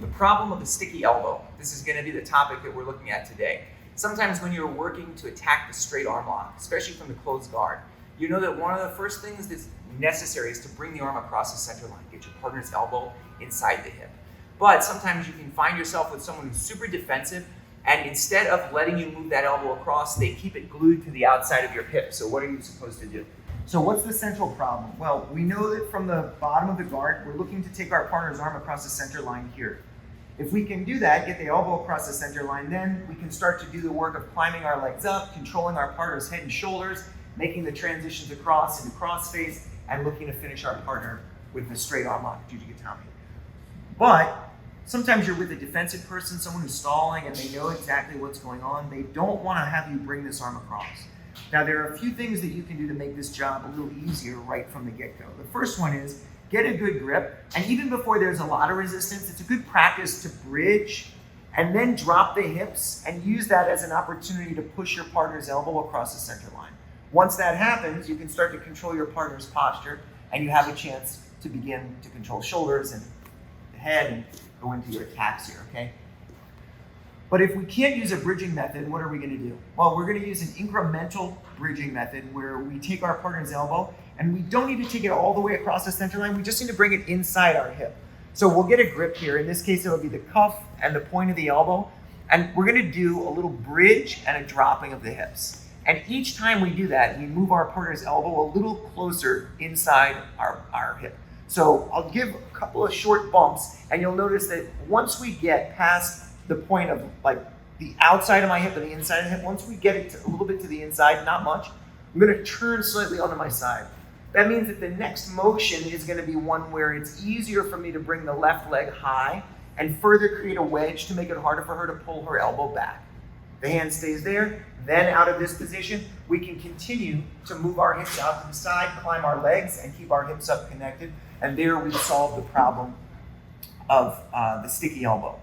The problem of the sticky elbow. This is going to be the topic that we're looking at today. Sometimes when you're working to attack the straight arm lock, especially from the closed guard, you know that one of the first things that's necessary is to bring the arm across the center line, get your partner's elbow inside the hip. But sometimes you can find yourself with someone who's super defensive, and instead of letting you move that elbow across, they keep it glued to the outside of your hip. So what are you supposed to do? So what's the central problem? Well, we know that from the bottom of the guard, we're looking to take our partner's arm across the center line here. If we can do that, get the elbow across the center line, then we can start to do the work of climbing our legs up, controlling our partner's head and shoulders, making the transitions across into cross face, and looking to finish our partner with the straight arm lock, juji gatame. But sometimes you're with a defensive person, someone who's stalling, and they know exactly what's going on. They don't want to have you bring this arm across. Now, there are a few things that you can do to make this job a little easier right from the get-go. The first one is get a good grip, and even before there's a lot of resistance, it's a good practice to bridge and then drop the hips and use that as an opportunity to push your partner's elbow across the center line. Once that happens, you can start to control your partner's posture, and you have a chance to begin to control shoulders and the head and go into your attacks here, okay? But if we can't use a bridging method, what are we gonna do? Well, we're gonna use an incremental bridging method where we take our partner's elbow and we don't need to take it all the way across the center line, we just need to bring it inside our hip. So we'll get a grip here. In this case, it'll be the cuff and the point of the elbow. And we're gonna do a little bridge and a dropping of the hips. And each time we do that, we move our partner's elbow a little closer inside our hip. So I'll give a couple of short bumps, and you'll notice that once we get past the point of like the outside of my hip and the inside of the hip, once we get it a little bit to the inside, not much, I'm gonna turn slightly onto my side. That means that the next motion is gonna be one where it's easier for me to bring the left leg high and further create a wedge to make it harder for her to pull her elbow back. The hand stays there, then out of this position, we can continue to move our hips out to the side, climb our legs, and keep our hips up connected, and there we solve the problem of the sticky elbow.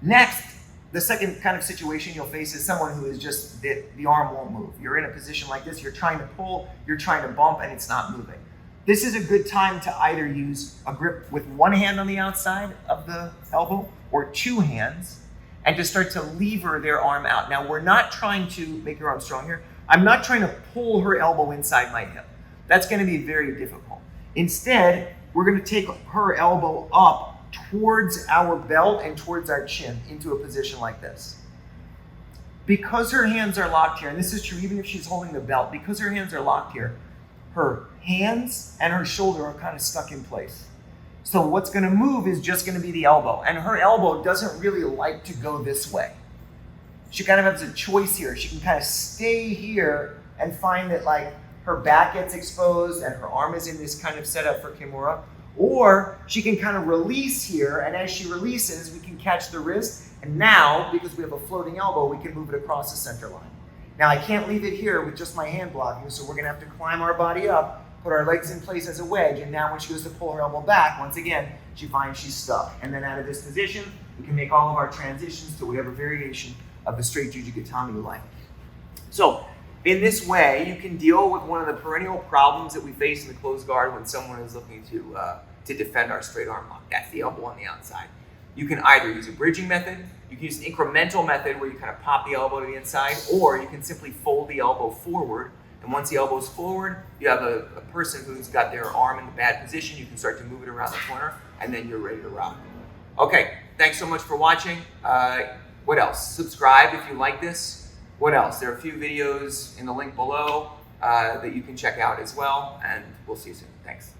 Next, the second kind of situation you'll face is someone who is just, the arm won't move. You're in a position like this, you're trying to pull, you're trying to bump, and it's not moving. This is a good time to either use a grip with one hand on the outside of the elbow or two hands and to start to lever their arm out. Now, we're not trying to make your arm strong here. I'm not trying to pull her elbow inside my hip. That's gonna be very difficult. Instead, we're gonna take her elbow up towards our belt and towards our chin into a position like this. Because her hands are locked here, and this is true even if she's holding the belt, because her hands are locked here, her hands and her shoulder are kind of stuck in place. So what's gonna move is just gonna be the elbow, and her elbow doesn't really like to go this way. She kind of has a choice here. She can kind of stay here and find that like her back gets exposed and her arm is in this kind of setup for Kimura, or she can kind of release here, and as she releases, we can catch the wrist, and now, because we have a floating elbow, we can move it across the center line. Now, I can't leave it here with just my hand blocking, so we're gonna have to climb our body up, put our legs in place as a wedge, and now when she goes to pull her elbow back, once again, she finds she's stuck. And then out of this position, we can make all of our transitions to whatever variation of the straight juji gatame you like. So, in this way, you can deal with one of the perennial problems that we face in the closed guard when someone is looking to defend our straight arm lock. That's the elbow on the outside. You can either use a bridging method, you can use an incremental method where you kind of pop the elbow to the inside, or you can simply fold the elbow forward. And once the elbow's forward, you have a person who's got their arm in the bad position, you can start to move it around the corner, and then you're ready to rock. Okay, thanks so much for watching. What else? Subscribe if you like this. What else? There are a few videos in the link below that you can check out as well, and we'll see you soon. Thanks.